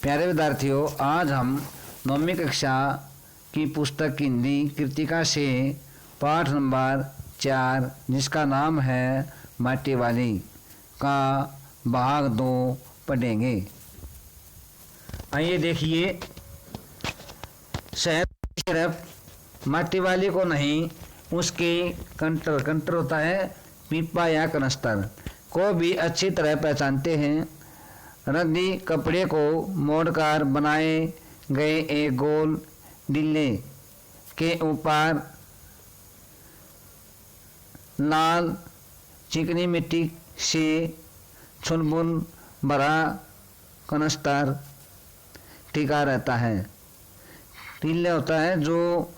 प्यारे विद्यार्थियों, आज हम 9वीं कक्षा की पुस्तक हिंदी कृतिका से पाठ नंबर 4 जिसका नाम है माटी वाली का भाग 2 पढ़ेंगे। आइए देखिए। शहर सिर्फ माटी वाली को नहीं, उसके कंटर होता है पीपा या कनस्तर को भी अच्छी तरह पहचानते हैं। रद्दी कपड़े को मोड़कर बनाए गए एक गोल डिल्ले के ऊपर लाल चिकनी मिट्टी से चुनबुन भरा कनस्तर टिका रहता है। टिल्ले होता है जो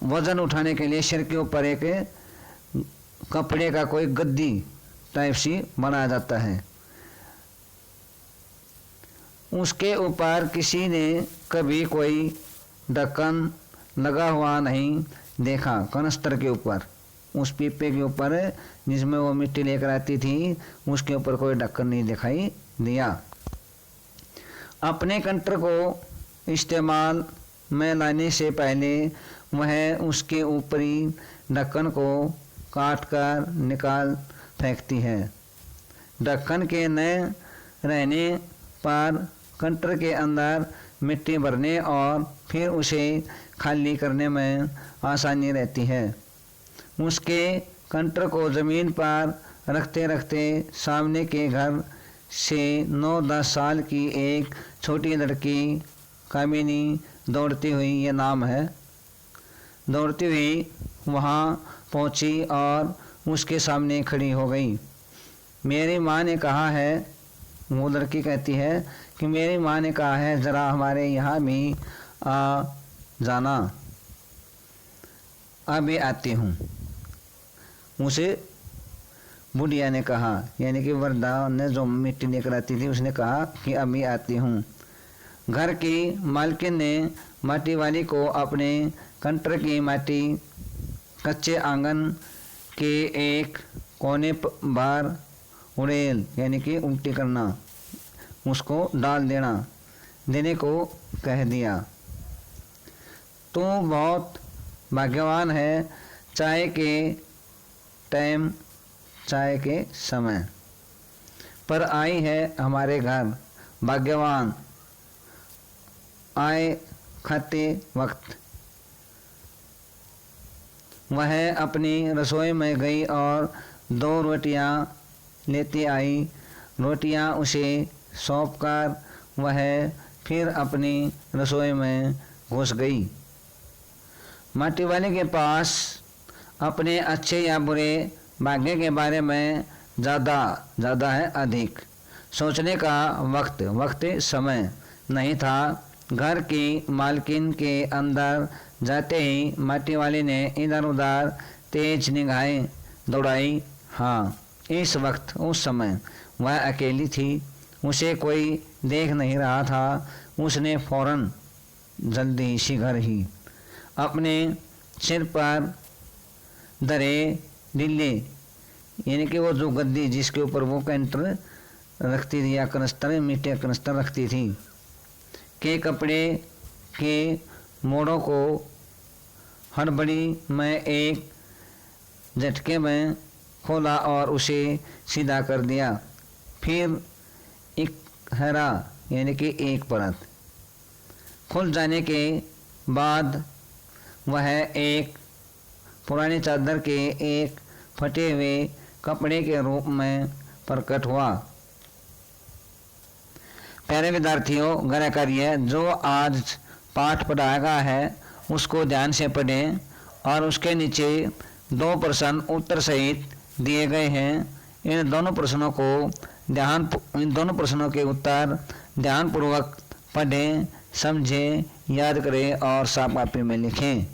वजन उठाने के लिए सिर के ऊपर एक कपड़े का कोई गद्दी टाइप सी बनाया जाता है। उसके ऊपर किसी ने कभी कोई ढक्कन लगा हुआ नहीं देखा। कनस्तर के ऊपर, उस पीपे के ऊपर जिसमें वो मिट्टी लेकर आती थी, उसके ऊपर कोई ढक्कन नहीं दिखाई दिया। अपने कंटर को इस्तेमाल में लाने से पहले वह उसके ऊपरी ढक्कन को काट कर निकाल फेंकती है। ढक्कन के न रहने पर कंटर के अंदर मिट्टी भरने और फिर उसे खाली करने में आसानी रहती है। उसके कंटर को ज़मीन पर रखते रखते सामने के घर से 9-10 साल की एक छोटी लड़की कामिनी दौड़ती हुई, ये नाम है, दौड़ती हुई वहाँ पहुँची और उसके सामने खड़ी हो गई। मेरी माँ ने कहा है, वो लड़की कहती है कि मेरी माँ ने कहा है ज़रा हमारे यहाँ भी आ जाना, अभी आती हूँ। उसे बुढ़िया ने कहा, यानी कि वरदा ने जो मिट्टी लेकर आती थी, उसने कहा कि अभी आती हूँ। घर की मालकिन ने माटी वाली को अपने कंटर की माटी कच्चे आंगन के एक कोने बार उड़ेल, यानी कि उल्टी करना, उसको डाल देने को कह दिया। तू बहुत भाग्यवान है, चाय के समय पर आई है हमारे घर। भाग्यवान आए खाते वक्त। वह अपनी रसोई में गई और 2 रोटियां लेती आई। रोटियां उसे सौंपकर वह फिर अपनी रसोई में घुस गई। माटी वाले के पास अपने अच्छे या बुरे भाग्य के बारे में ज़्यादा है अधिक सोचने का वक्त समय नहीं था। घर की मालकिन के अंदर जाते ही माटी वाली ने इधर उधर तेज निगाहें दौड़ाई। हाँ, इस वक्त उस समय वह अकेली थी, उसे कोई देख नहीं रहा था। उसने फौरन जल्दी सी घर ही अपने सिर पर धरे डिल्ले, यानी कि वो जो गद्दी जिसके ऊपर वो कंटर रखती थी या कनस्तर, मिट्टी कनस्तर रखती थी, के कपड़े के मोड़ों को हड़बड़ी में एक झटके में खोला और उसे सीधा कर दिया। फिर एक हरा, यानी कि एक परत खुल जाने के बाद वह एक पुरानी चादर के एक फटे हुए कपड़े के रूप में प्रकट हुआ। प्यारे विद्यार्थियों, गौर करिए, जो आज पाठ पढ़ाया गया है उसको ध्यान से पढ़ें और उसके नीचे 2 प्रश्न उत्तर सहित दिए गए हैं। इन दोनों प्रश्नों के उत्तर ध्यानपूर्वक पढ़ें, समझें, याद करें और साफ कॉपी में लिखें।